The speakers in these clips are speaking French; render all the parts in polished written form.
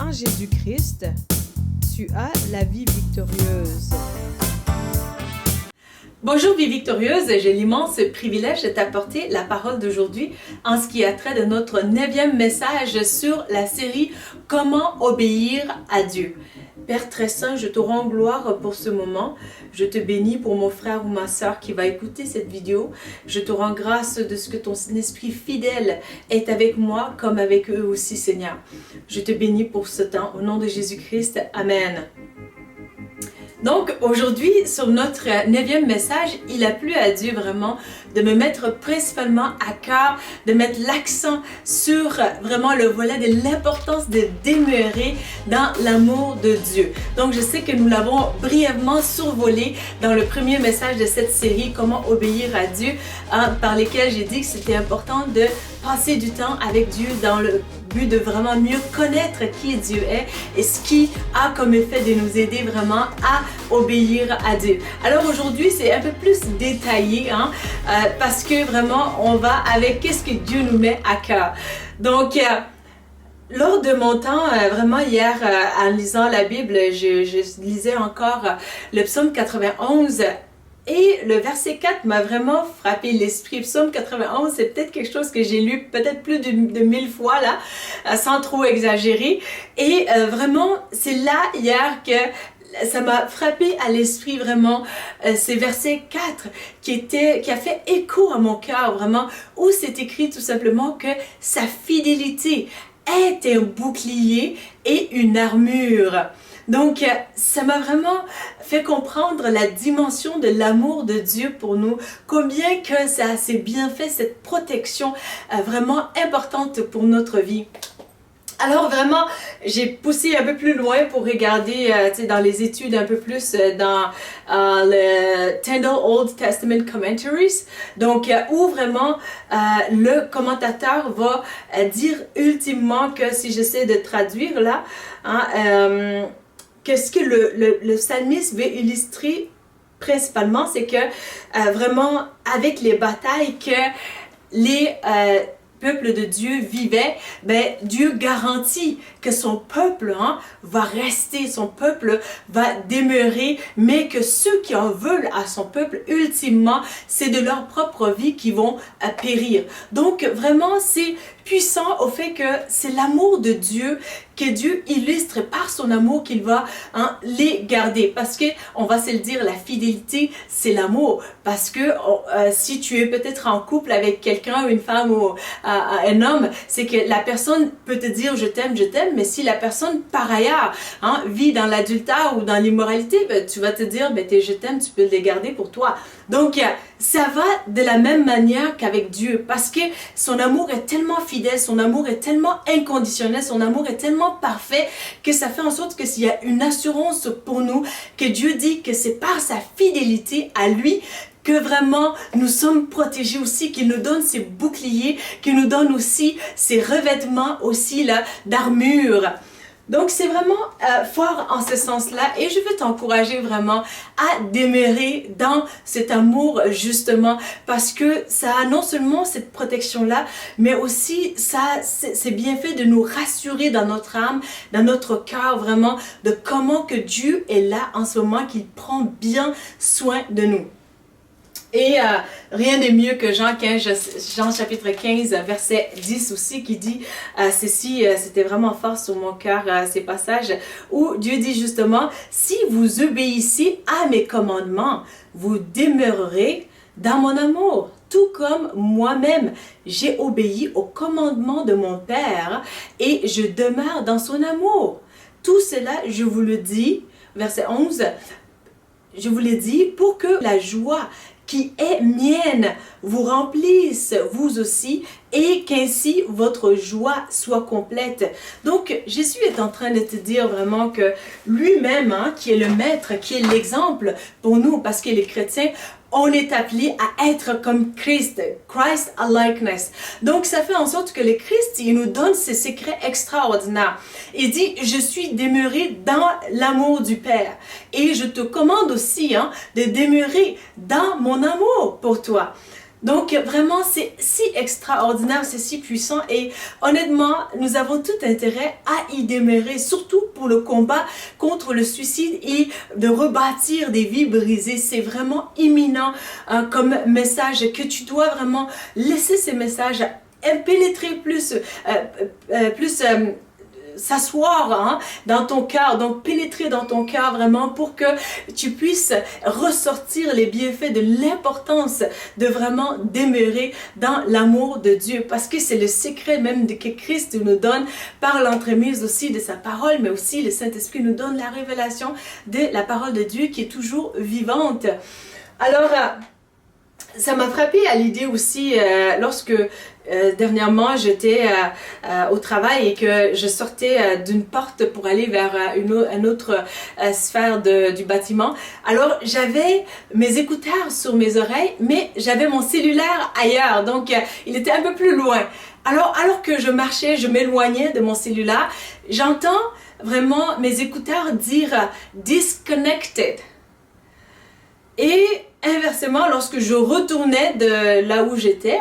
En Jésus-Christ, tu as la vie victorieuse. Bonjour Vie Victorieuse, j'ai l'immense privilège de t'apporter la parole d'aujourd'hui en ce qui a trait de notre 9e message sur la série « Comment obéir à Dieu ». Père très saint, je te rends gloire pour ce moment. Je te bénis pour mon frère ou ma soeur qui va écouter cette vidéo. Je te rends grâce de ce que ton esprit fidèle est avec moi comme avec eux aussi, Seigneur. Je te bénis pour ce temps. Au nom de Jésus-Christ, Amen. Donc aujourd'hui, sur notre 9e message, il a plu à Dieu vraiment de me mettre principalement à cœur, de mettre l'accent sur vraiment le volet de l'importance de demeurer dans l'amour de Dieu. Donc je sais que nous l'avons brièvement survolé dans le premier message de cette série, Comment obéir à Dieu, par lesquels j'ai dit que c'était important de passer du temps avec Dieu dans le but de vraiment mieux connaître qui Dieu est et ce qui a comme effet de nous aider vraiment à obéir à Dieu. Alors aujourd'hui, c'est un peu plus détaillé parce que vraiment, on va avec qu'est-ce que Dieu nous met à cœur. Donc, lors de mon temps, vraiment hier, en lisant la Bible, je lisais encore le psaume 91. Et le verset 4 m'a vraiment frappé l'esprit. Psaume 91, c'est peut-être quelque chose que j'ai lu peut-être plus de 1000 fois là, sans trop exagérer. Et vraiment, c'est là hier que ça m'a frappé à l'esprit vraiment, ces versets 4 qui a fait écho à mon cœur vraiment, où c'est écrit tout simplement que sa fidélité est un bouclier et une armure. Donc, ça m'a vraiment fait comprendre la dimension de l'amour de Dieu pour nous, combien que ça s'est bien fait, cette protection vraiment importante pour notre vie. Alors vraiment, j'ai poussé un peu plus loin pour regarder dans les études un peu plus dans le Tyndale Old Testament Commentaries, donc où vraiment le commentateur va dire ultimement que si j'essaie de traduire là, qu'est-ce que le psalmiste veut illustrer principalement, c'est que vraiment avec les batailles que les peuple de Dieu vivait, ben Dieu garantit que son peuple va rester, son peuple va demeurer, mais que ceux qui en veulent à son peuple, ultimement, c'est de leur propre vie qui vont périr. Donc vraiment, c'est puissant au fait que c'est l'amour de Dieu que Dieu illustre par son amour qu'il va les garder. Parce que, on va se le dire, la fidélité, c'est l'amour. Parce que si tu es peut-être en couple avec quelqu'un, une femme ou un homme, c'est que la personne peut te dire je t'aime, mais si la personne par ailleurs vit dans l'adultère ou dans l'immoralité, ben, tu vas te dire ben, je t'aime, tu peux les garder pour toi. Donc, ça va de la même manière qu'avec Dieu, parce que son amour est tellement fidèle, son amour est tellement inconditionnel, son amour est tellement parfait que ça fait en sorte que s'il y a une assurance pour nous, que Dieu dit que c'est par sa fidélité à lui que vraiment nous sommes protégés aussi, qu'il nous donne ses boucliers, qu'il nous donne aussi ses revêtements aussi là d'armure. Donc, c'est vraiment fort en ce sens-là et je veux t'encourager vraiment à demeurer dans cet amour justement parce que ça a non seulement cette protection-là, mais aussi c'est bien fait de nous rassurer dans notre âme, dans notre cœur vraiment de comment que Dieu est là en ce moment, qu'il prend bien soin de nous. Et rien de mieux que Jean chapitre 15, verset 10 aussi, qui dit ceci, c'était vraiment fort sur mon cœur, ces passages, où Dieu dit justement, si vous obéissez à mes commandements, vous demeurerez dans mon amour, tout comme moi-même, j'ai obéi aux commandements de mon Père et je demeure dans son amour. Tout cela, je vous le dis, verset 11, je vous le dis pour que la joie qui est mienne vous remplisse vous aussi et qu'ainsi votre joie soit complète. Donc Jésus est en train de te dire vraiment que lui-même, qui est le maître, qui est l'exemple pour nous, parce que les chrétiens, on est appelé à être comme Christ, Christ-likeness. Donc, ça fait en sorte que le Christ, il nous donne ces secrets extraordinaires. Il dit, je suis demeuré dans l'amour du Père. Et je te commande aussi de demeurer dans mon amour pour toi. Donc vraiment, c'est si extraordinaire, c'est si puissant et honnêtement, nous avons tout intérêt à y demeurer, surtout pour le combat contre le suicide et de rebâtir des vies brisées. C'est vraiment imminent comme message que tu dois vraiment laisser ces messages pénétrer plus, s'asseoir dans ton cœur, donc pénétrer dans ton cœur vraiment pour que tu puisses ressortir les bienfaits de l'importance de vraiment demeurer dans l'amour de Dieu, parce que c'est le secret même que Christ nous donne par l'entremise aussi de sa parole, mais aussi le Saint-Esprit nous donne la révélation de la parole de Dieu qui est toujours vivante. Alors, ça m'a frappé à l'idée aussi lorsque dernièrement j'étais au travail et que je sortais d'une porte pour aller vers une autre sphère du bâtiment. Alors j'avais mes écouteurs sur mes oreilles, mais j'avais mon cellulaire ailleurs, donc il était un peu plus loin. Alors que je marchais, je m'éloignais de mon cellulaire, j'entends vraiment mes écouteurs dire « disconnected ». Et inversement, lorsque je retournais de là où j'étais,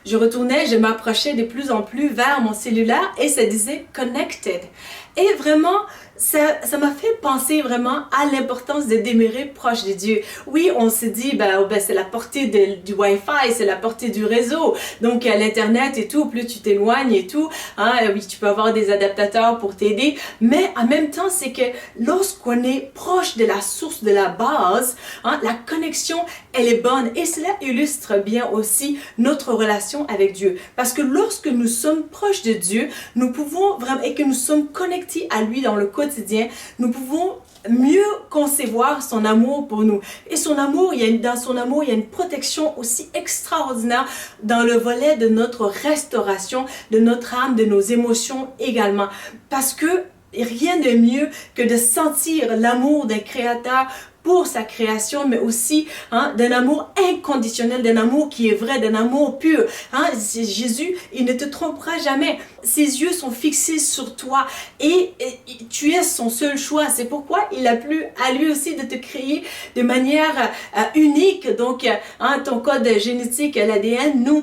je m'approchais de plus en plus vers mon cellulaire et ça disait connected. Et vraiment, ça m'a fait penser vraiment à l'importance de demeurer proche de Dieu. Oui, on se dit, c'est la portée du Wi-Fi, c'est la portée du réseau. Donc, à l'Internet et tout, plus tu t'éloignes et tout, oui, tu peux avoir des adaptateurs pour t'aider. Mais en même temps, c'est que lorsqu'on est proche de la source, de la base, la connexion, elle est bonne. Et cela illustre bien aussi notre relation avec Dieu. Parce que lorsque nous sommes proches de Dieu, nous pouvons vraiment, et que nous sommes connectés à lui dans le quotidien, nous pouvons mieux concevoir son amour pour nous. Et son amour, dans son amour, il y a une protection aussi extraordinaire dans le volet de notre restauration, de notre âme, de nos émotions également. Parce que rien de mieux que de sentir l'amour d'un créateur pour sa création, mais aussi d'un amour inconditionnel, d'un amour qui est vrai, d'un amour pur. Jésus, il ne te trompera jamais. Ses yeux sont fixés sur toi et tu es son seul choix. C'est pourquoi il a plu à lui aussi de te créer de manière unique. Donc, ton code génétique, l'ADN, nous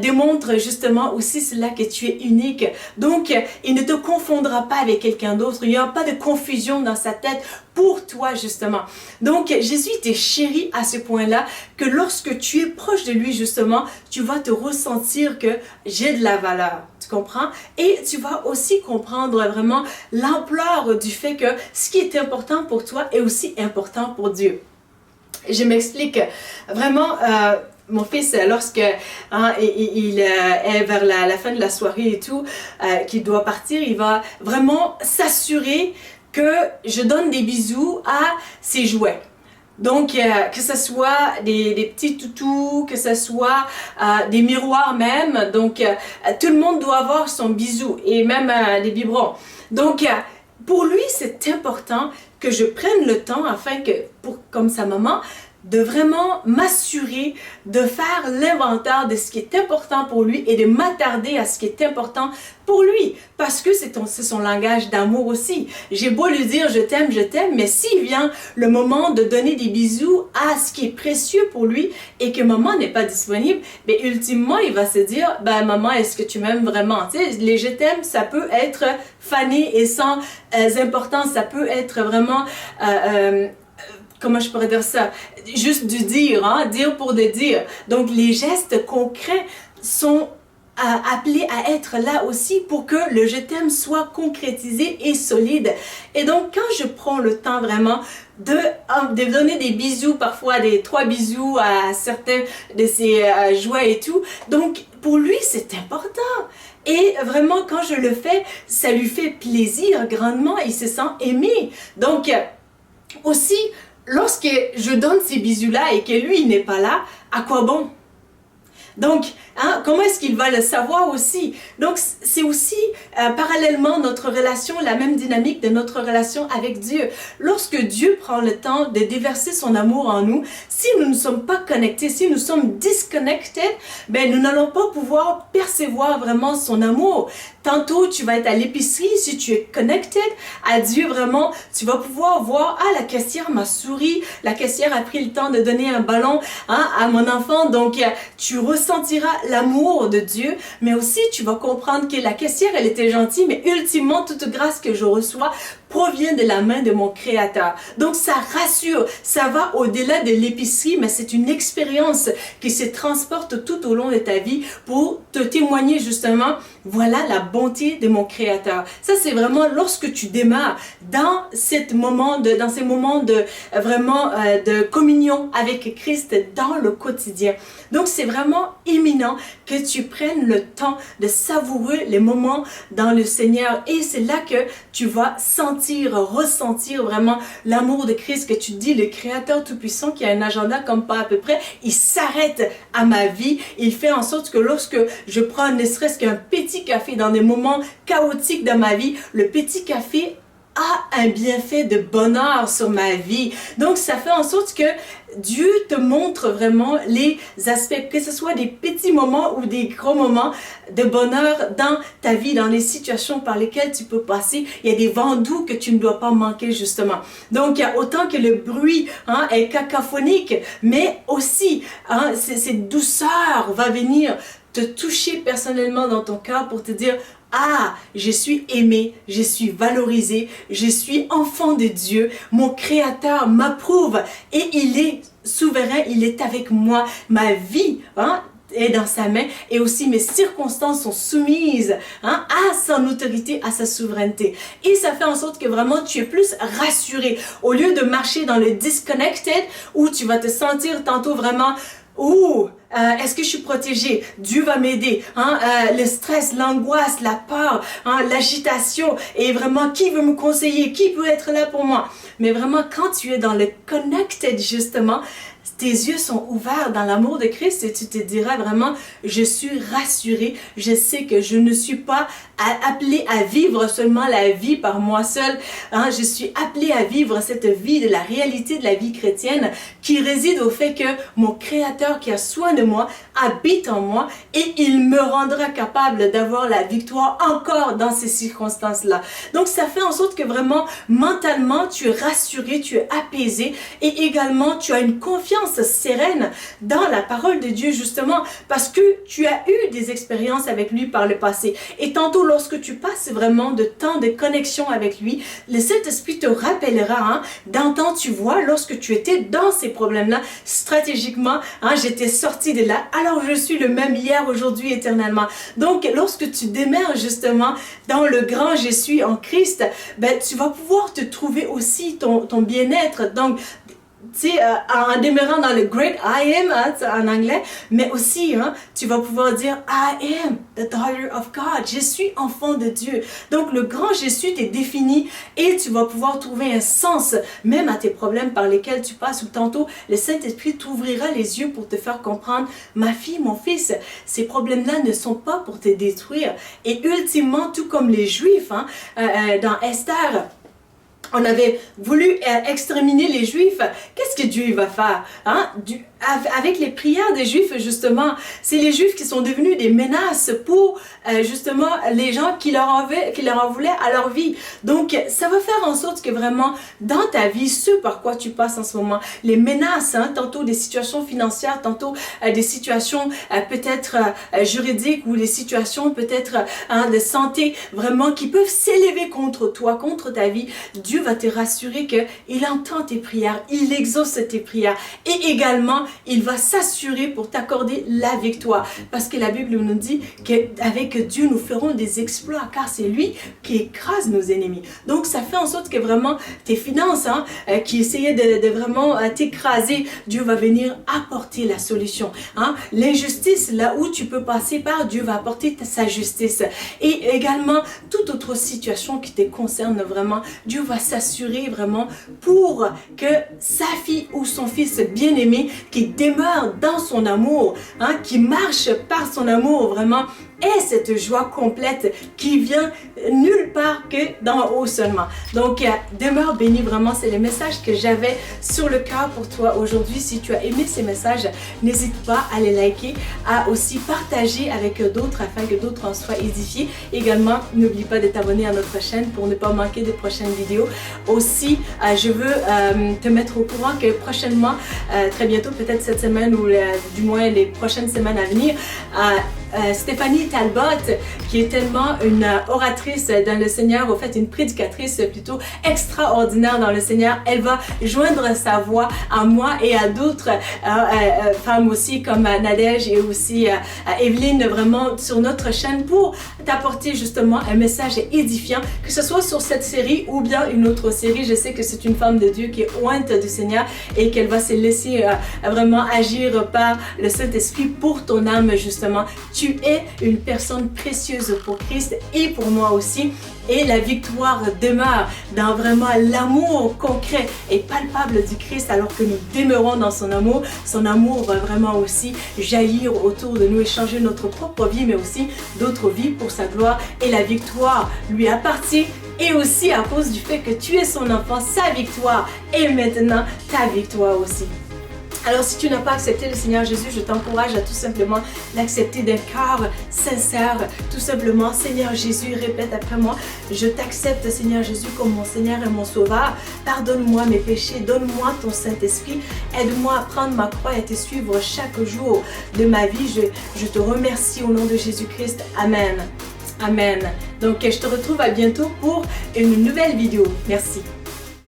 démontre justement aussi cela que tu es unique. Donc, il ne te confondra pas avec quelqu'un d'autre. Il n'y aura pas de confusion dans sa tête pour toi, justement. Donc, Jésus t'est chéri à ce point-là que lorsque tu es proche de lui, justement, tu vas te ressentir que j'ai de la valeur. Tu comprends? Et tu vas aussi comprendre vraiment l'ampleur du fait que ce qui est important pour toi est aussi important pour Dieu. Je m'explique. Vraiment, mon fils, lorsque il est vers la fin de la soirée et tout, qu'il doit partir, il va vraiment s'assurer que je donne des bisous à ses jouets. Donc, que ce soit des petits toutous, que ce soit des miroirs même. Donc, tout le monde doit avoir son bisou et même des biberons. Donc, pour lui, c'est important que je prenne le temps afin que, comme sa maman, de vraiment m'assurer de faire l'inventaire de ce qui est important pour lui et de m'attarder à ce qui est important pour lui. Parce que c'est son langage d'amour aussi. J'ai beau lui dire je t'aime, mais s'il vient le moment de donner des bisous à ce qui est précieux pour lui et que maman n'est pas disponible, mais ultimement il va se dire maman, est-ce que tu m'aimes vraiment? Tu sais, les je t'aime, ça peut être fané et sans importance, ça peut être vraiment comment je pourrais dire ça? Juste du dire, dire pour le dire. Donc, les gestes concrets sont appelés à être là aussi pour que le je t'aime soit concrétisé et solide. Et donc, quand je prends le temps vraiment de donner des bisous, parfois 3 bisous à certains de ses jouets et tout, donc, pour lui, c'est important. Et vraiment, quand je le fais, ça lui fait plaisir grandement. Il se sent aimé. Donc, aussi, lorsque je donne ces bisous-là et que lui, il n'est pas là, à quoi bon? Donc, comment est-ce qu'il va le savoir aussi? Donc, c'est aussi parallèlement notre relation, la même dynamique de notre relation avec Dieu. Lorsque Dieu prend le temps de déverser son amour en nous, si nous ne sommes pas connectés, si nous sommes disconnected, ben, nous n'allons pas pouvoir percevoir vraiment son amour. Tantôt, tu vas être à l'épicerie, si tu es connected à Dieu vraiment, tu vas pouvoir voir, la caissière m'a souri, la caissière a pris le temps de donner un ballon à mon enfant, donc tu ressentiras l'amour de Dieu, mais aussi tu vas comprendre que la caissière, elle était gentille, mais ultimement, toute grâce que je reçois provient de la main de mon Créateur. Donc ça rassure, ça va au-delà de l'épicerie, mais c'est une expérience qui se transporte tout au long de ta vie pour te témoigner justement, voilà la bonté de mon Créateur. Ça c'est vraiment lorsque tu démarres dans ces moments de vraiment de communion avec Christ dans le quotidien. Donc c'est vraiment imminent que tu prennes le temps de savourer les moments dans le Seigneur et c'est là que tu vas ressentir vraiment l'amour de Christ, que tu dis le Créateur Tout-Puissant qui a un agenda comme pas à peu près, il s'arrête à ma vie, il fait en sorte que lorsque je prends ne serait-ce qu'un petit café dans des moments chaotiques de ma vie, le petit café a un bienfait de bonheur sur ma vie. Donc ça fait en sorte que Dieu te montre vraiment les aspects, que ce soit des petits moments ou des gros moments de bonheur dans ta vie, dans les situations par lesquelles tu peux passer. Il y a des vents doux que tu ne dois pas manquer justement. Donc il y a autant que le bruit est cacophonique, mais aussi cette douceur va venir te toucher personnellement dans ton cœur pour te dire je suis aimé, je suis valorisé, je suis enfant de Dieu, mon Créateur m'approuve et il est souverain, il est avec moi, ma vie est dans sa main et aussi mes circonstances sont soumises à son autorité, à sa souveraineté. Et ça fait en sorte que vraiment tu es plus rassuré au lieu de marcher dans le disconnected où tu vas te sentir tantôt vraiment est-ce que je suis protégée? Dieu va m'aider. Le stress, l'angoisse, la peur, l'agitation. Et vraiment, qui veut me conseiller? Qui peut être là pour moi? Mais vraiment, quand tu es dans le connected, justement, tes yeux sont ouverts dans l'amour de Christ et tu te diras vraiment, je suis rassurée, je sais que je ne suis pas appelée à vivre seulement la vie par moi seule, je suis appelée à vivre cette vie de la réalité de la vie chrétienne qui réside au fait que mon Créateur qui a soin de moi habite en moi et il me rendra capable d'avoir la victoire encore dans ces circonstances-là. Donc ça fait en sorte que vraiment mentalement tu es rassuré, tu es apaisé et également tu as une confiance sereine dans la parole de Dieu justement parce que tu as eu des expériences avec lui par le passé et tantôt lorsque tu passes vraiment de temps de connexion avec lui, le Saint-Esprit te rappellera dans temps tu vois lorsque tu étais dans ces problèmes-là stratégiquement, j'étais sorti de là, alors je suis le même hier, aujourd'hui, éternellement. Donc lorsque tu démarres justement dans le grand je suis en Christ, tu vas pouvoir te trouver aussi ton bien-être. Donc en demeurant dans le Great I Am en anglais, mais aussi tu vas pouvoir dire I am the daughter of God, je suis enfant de Dieu. Donc le grand Jésus t'est défini et tu vas pouvoir trouver un sens même à tes problèmes par lesquels tu passes ou tantôt le Saint-Esprit t'ouvrira les yeux pour te faire comprendre, ma fille, mon fils, ces problèmes-là ne sont pas pour te détruire. Et ultimement, tout comme les Juifs dans Esther, on avait voulu exterminer les Juifs. Qu'est-ce que Dieu va faire? Avec les prières des Juifs, justement, c'est les Juifs qui sont devenus des menaces pour justement les gens qui leur en voulaient à leur vie. Donc, ça va faire en sorte que vraiment, dans ta vie, ce par quoi tu passes en ce moment, les menaces, tantôt des situations financières, tantôt des situations peut-être juridiques ou des situations peut-être de santé, vraiment qui peuvent s'élever contre toi, contre ta vie, Dieu va te rassurer qu'il entend tes prières, il exauce tes prières et également il va s'assurer pour t'accorder la victoire parce que la Bible nous dit qu'avec Dieu nous ferons des exploits car c'est lui qui écrase nos ennemis. Donc ça fait en sorte que vraiment tes finances qui essayaient de vraiment t'écraser, Dieu va venir apporter la solution. L'injustice, là où tu peux passer par, Dieu va apporter sa justice. Et également toute autre situation qui te concerne vraiment, Dieu va s'assurer vraiment pour que sa fille ou son fils bien-aimé qui demeure dans son amour, qui marche par son amour vraiment, ait cette joie complète qui vient nulle part que d'en haut seulement. Donc, demeure béni vraiment, c'est le message que j'avais sur le cœur pour toi aujourd'hui. Si tu as aimé ces messages, n'hésite pas à les liker, à aussi partager avec d'autres afin que d'autres en soient édifiés. Également, n'oublie pas de t'abonner à notre chaîne pour ne pas manquer de prochaines vidéos. Aussi, je veux te mettre au courant que prochainement, très bientôt, peut-être cette semaine ou du moins les prochaines semaines à venir, Stéphanie Talbot, qui est tellement une oratrice dans le Seigneur, au fait une prédicatrice plutôt extraordinaire dans le Seigneur, elle va joindre sa voix à moi et à d'autres femmes aussi comme Nadège et aussi Evelyne vraiment sur notre chaîne pour t'apporter justement un message édifiant, que ce soit sur cette série ou bien une autre série. Je sais que c'est une femme de Dieu qui est ointe du Seigneur et qu'elle va se laisser vraiment agir par le Saint-Esprit pour ton âme justement. Tu es une personne précieuse pour Christ et pour moi aussi. Et la victoire demeure dans vraiment l'amour concret et palpable du Christ alors que nous demeurons dans son amour. Son amour va vraiment aussi jaillir autour de nous et changer notre propre vie, mais aussi d'autres vies pour sa gloire. Et la victoire lui appartient et aussi à cause du fait que tu es son enfant, sa victoire est maintenant ta victoire aussi. Alors, si tu n'as pas accepté le Seigneur Jésus, je t'encourage à tout simplement l'accepter d'un cœur sincère. Tout simplement, Seigneur Jésus, répète après moi, je t'accepte, Seigneur Jésus, comme mon Seigneur et mon Sauveur. Pardonne-moi mes péchés, donne-moi ton Saint-Esprit. Aide-moi à prendre ma croix et à te suivre chaque jour de ma vie. Je te remercie au nom de Jésus-Christ. Amen. Amen. Donc, je te retrouve à bientôt pour une nouvelle vidéo. Merci.